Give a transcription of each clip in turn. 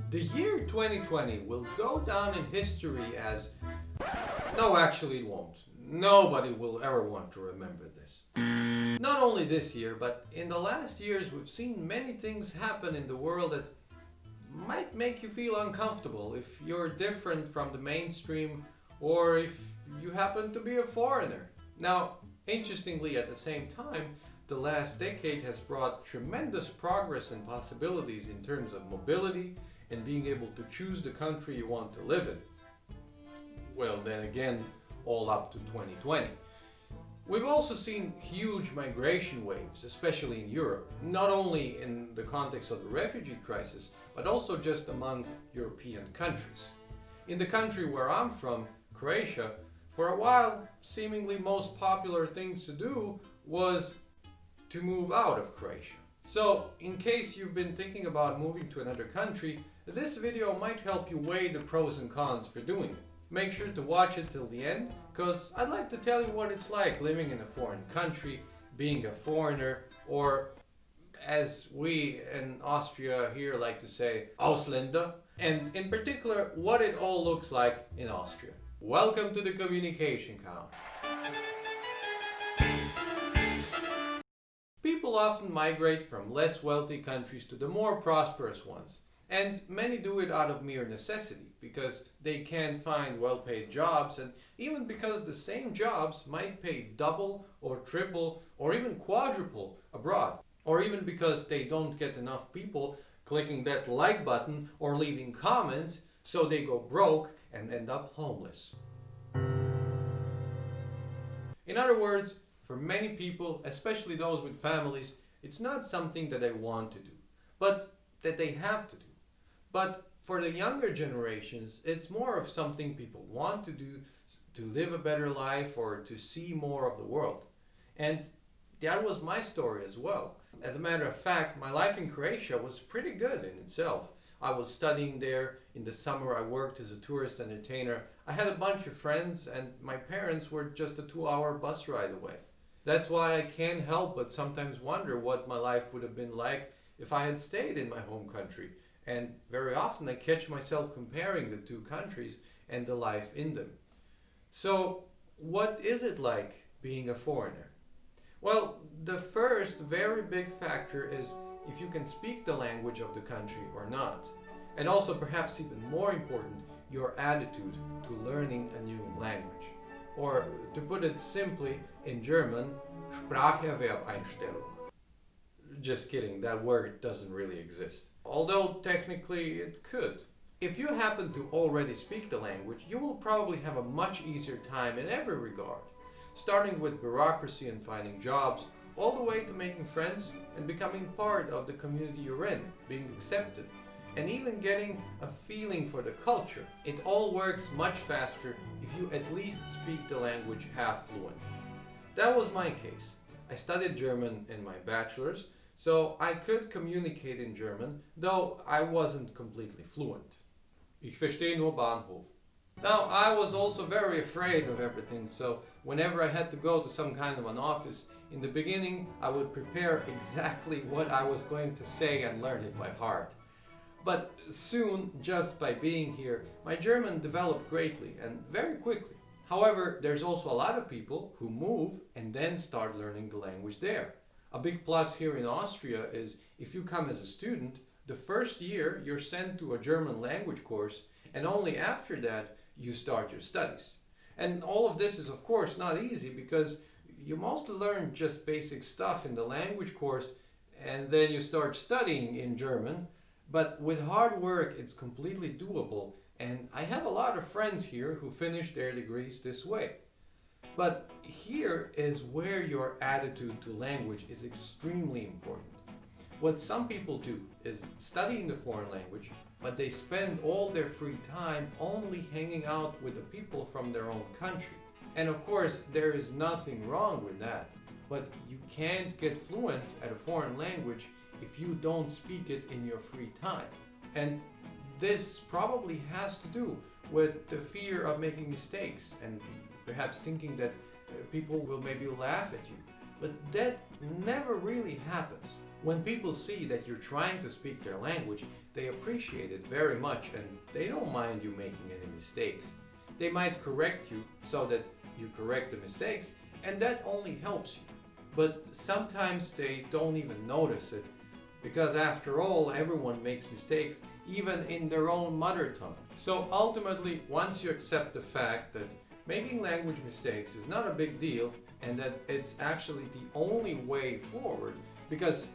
The year 2020 will go down in history as... No, actually it won't. Nobody will ever want to remember this. Not only this year, but in the last years we've seen many things happen in the world that might make you feel uncomfortable if you're different from the mainstream or if you happen to be a foreigner. Now, interestingly, at the same time, the last decade has brought tremendous progress and possibilities in terms of mobility and being able to choose the country you want to live in. Well, then again, all up to 2020. We've also seen huge migration waves, especially in Europe, not only in the context of the refugee crisis, but also just among European countries. In the country where I'm from, Croatia, for a while, seemingly most popular thing to do was to move out of Croatia. So, in case you've been thinking about moving to another country, this video might help you weigh the pros and cons for doing it. Make sure to watch it till the end, because I'd like to tell you what it's like living in a foreign country, being a foreigner, or as we in Austria here like to say, Ausländer, and in particular what it all looks like in Austria. Welcome to the Communication Count. People often migrate from less wealthy countries to the more prosperous ones. And many do it out of mere necessity, because they can't find well-paid jobs, and even because the same jobs might pay double or triple or even quadruple abroad. Or even because they don't get enough people clicking that like button or leaving comments, so they go broke and end up homeless. In other words, for many people, especially those with families, it's not something that they want to do, but that they have to do. But for the younger generations, it's more of something people want to do to live a better life or to see more of the world. And that was my story as well. As a matter of fact, my life in Croatia was pretty good in itself. I was studying there. In the summer I worked as a tourist entertainer. I had a bunch of friends and my parents were just a 2-hour bus ride away. That's why I can't help but sometimes wonder what my life would have been like if I had stayed in my home country. And very often I catch myself comparing the two countries and the life in them. So, what is it like being a foreigner? Well, the first very big factor is if you can speak the language of the country or not. And also, perhaps even more important, your attitude to learning a new language. Or, to put it simply, in German, Spracherwerbeinstellung. Just kidding, that word doesn't really exist. Although technically it could. If you happen to already speak the language, you will probably have a much easier time in every regard. Starting with bureaucracy and finding jobs, all the way to making friends and becoming part of the community you're in, being accepted, and even getting a feeling for the culture. It all works much faster if you at least speak the language half fluent. That was my case. I studied German in my bachelor's, so I could communicate in German, though I wasn't completely fluent. Ich verstehe nur Bahnhof. Now, I was also very afraid of everything, so whenever I had to go to some kind of an office, in the beginning I would prepare exactly what I was going to say and learn it by heart. But soon, just by being here, my German developed greatly and very quickly. However, there's also a lot of people who move and then start learning the language there. A big plus here in Austria is if you come as a student, the first year you're sent to a German language course and only after that you start your studies. And all of this is of course not easy because you mostly learn just basic stuff in the language course and then you start studying in German. But with hard work it's completely doable, and I have a lot of friends here who finish their degrees this way. But here is where your attitude to language is extremely important. What some people do is studying the foreign language, but they spend all their free time only hanging out with the people from their own country. And of course, there is nothing wrong with that, but you can't get fluent at a foreign language if you don't speak it in your free time. And this probably has to do with the fear of making mistakes and perhaps thinking that people will maybe laugh at you. But that never really happens. When people see that you're trying to speak their language, they appreciate it very much and they don't mind you making any mistakes. They might correct you so that you correct the mistakes, and that only helps you. But sometimes they don't even notice it, because after all, everyone makes mistakes, even in their own mother tongue. So ultimately, once you accept the fact that making language mistakes is not a big deal, and that it's actually the only way forward, because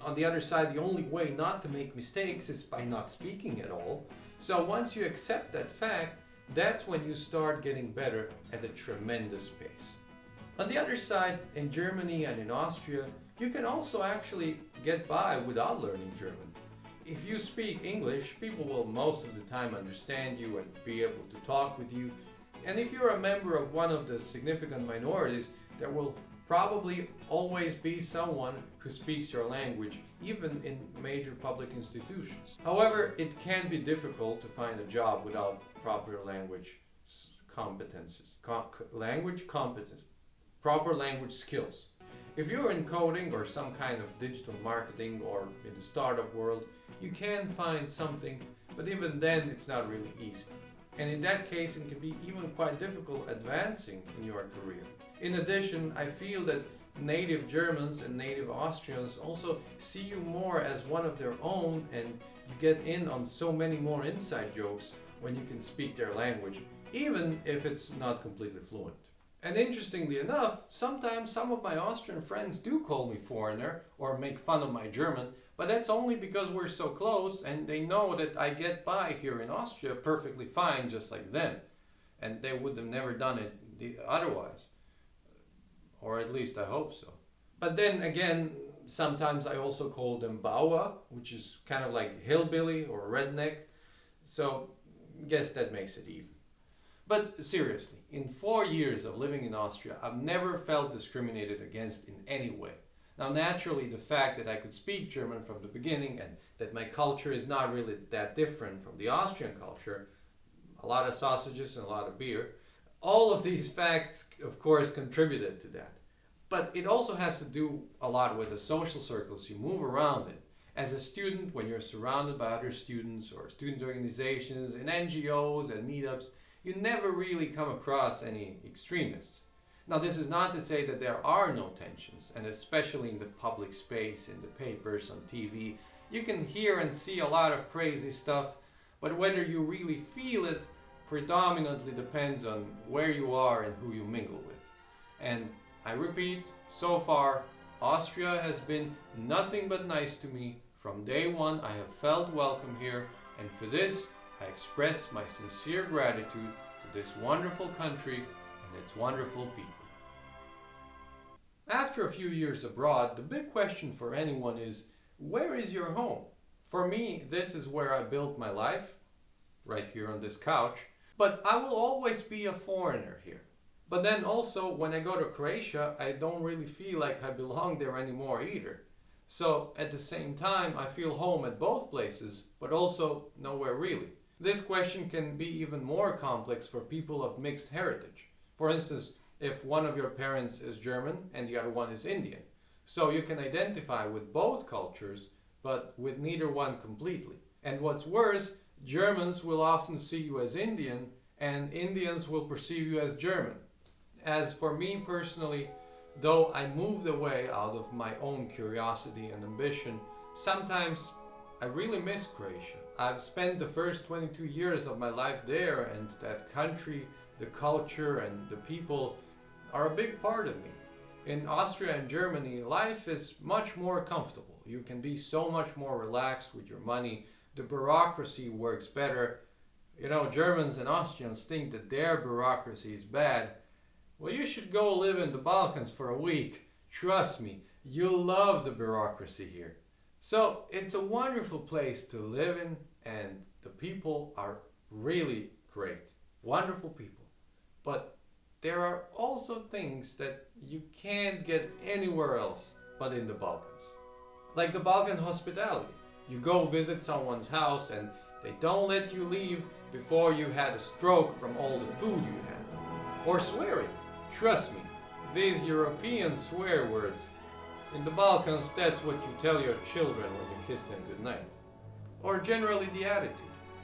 on the other side, the only way not to make mistakes is by not speaking at all. So once you accept that fact, that's when you start getting better at a tremendous pace. On the other side, in Germany and in Austria, you can also actually get by without learning German. If you speak English, people will most of the time understand you and be able to talk with you. And if you're a member of one of the significant minorities, there will probably always be someone who speaks your language, even in major public institutions. However, it can be difficult to find a job without proper language competences. Proper language skills. If you're in coding or some kind of digital marketing or in the startup world, you can find something, but even then it's not really easy. And in that case, it can be even quite difficult advancing in your career. In addition, I feel that native Germans and native Austrians also see you more as one of their own, and you get in on so many more inside jokes when you can speak their language, even if it's not completely fluent. And interestingly enough, sometimes some of my Austrian friends do call me foreigner or make fun of my German, but that's only because we're so close and they know that I get by here in Austria perfectly fine just like them. And they would have never done it otherwise. Or at least I hope so. But then again, sometimes I also call them Bauer, which is kind of like hillbilly or redneck. So I guess that makes it even. But seriously, in 4 years of living in Austria, I've never felt discriminated against in any way. Now naturally, the fact that I could speak German from the beginning and that my culture is not really that different from the Austrian culture, a lot of sausages and a lot of beer, all of these facts of course contributed to that. But it also has to do a lot with the social circles you move around in. As a student, when you're surrounded by other students or student organizations and NGOs and meetups, you never really come across any extremists. Now, this is not to say that there are no tensions, and especially in the public space, in the papers, on TV, you can hear and see a lot of crazy stuff, but whether you really feel it predominantly depends on where you are and who you mingle with. And I repeat, so far, Austria has been nothing but nice to me. From day one, I have felt welcome here, and for this, I express my sincere gratitude to this wonderful country and its wonderful people. After a few years abroad, the big question for anyone is, where is your home? For me, this is where I built my life, right here on this couch, but I will always be a foreigner here. But then also, when I go to Croatia, I don't really feel like I belong there anymore either. So at the same time, I feel home at both places, but also nowhere really. This question can be even more complex for people of mixed heritage. For instance, if one of your parents is German and the other one is Indian. So you can identify with both cultures, but with neither one completely. And what's worse, Germans will often see you as Indian, and Indians will perceive you as German. As for me personally, though I moved away out of my own curiosity and ambition, sometimes I really miss Croatia. I've spent the first 22 years of my life there, and that country, the culture, and the people are a big part of me. In Austria and Germany, life is much more comfortable. You can be so much more relaxed with your money. The bureaucracy works better. You know, Germans and Austrians think that their bureaucracy is bad. Well, you should go live in the Balkans for a week. Trust me, you'll love the bureaucracy here. So it's a wonderful place to live in, and the people are really great. Wonderful people. But there are also things that you can't get anywhere else but in the Balkans. Like the Balkan hospitality. You go visit someone's house and they don't let you leave before you had a stroke from all the food you had. Or swearing. Trust me, these European swear words, in the Balkans, that's what you tell your children when you kiss them goodnight. or generally the attitude.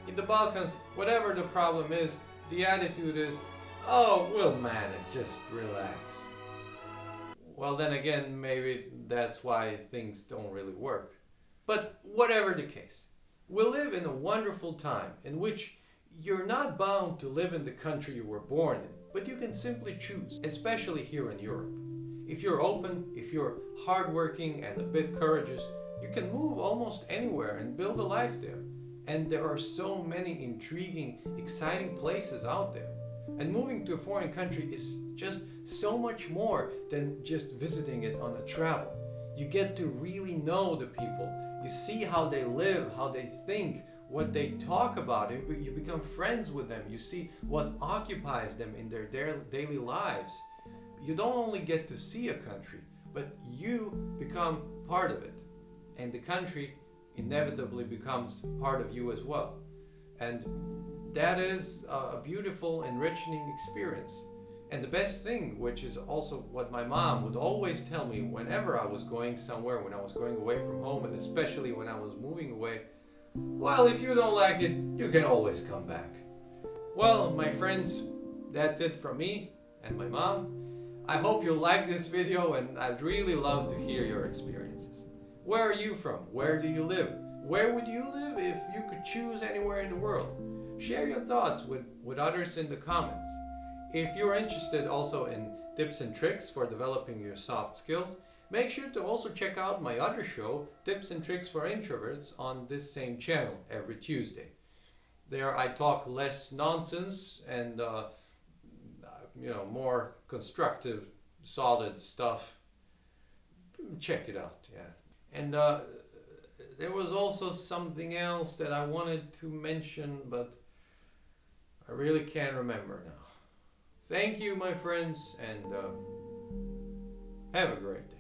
In the Balkans, whatever the problem is, the attitude is, oh, we'll manage, just relax. Well, then again, maybe that's why things don't really work. But whatever the case, we live in a wonderful time in which you're not bound to live in the country you were born in, but you can simply choose, especially here in Europe. If you're open, if you're hardworking and a bit courageous, you can move almost anywhere and build a life there. And there are so many intriguing, exciting places out there. And moving to a foreign country is just so much more than just visiting it on a travel. You get to really know the people. You see how they live, how they think, what they talk about. You become friends with them. You see what occupies them in their daily lives. You don't only get to see a country, but you become part of it. And the country inevitably becomes part of you as well. And that is a beautiful, enriching experience. And the best thing, which is also what my mom would always tell me whenever I was going somewhere, when I was going away from home, and especially when I was moving away, well, if you don't like it, you can always come back. Well, my friends, that's it from me and my mom. I hope you like this video, and I'd really love to hear your experiences. Where are you from? Where do you live? Where would you live if you could choose anywhere in the world? Share your thoughts with others in the comments. If you're interested also in tips and tricks for developing your soft skills, make sure to also check out my other show, Tips and Tricks for Introverts, on this same channel every Tuesday. There I talk less nonsense and more constructive, solid stuff. Check it out, yeah. And there was also something else that I wanted to mention, but I really can't remember now. Thank you, my friends, and have a great day.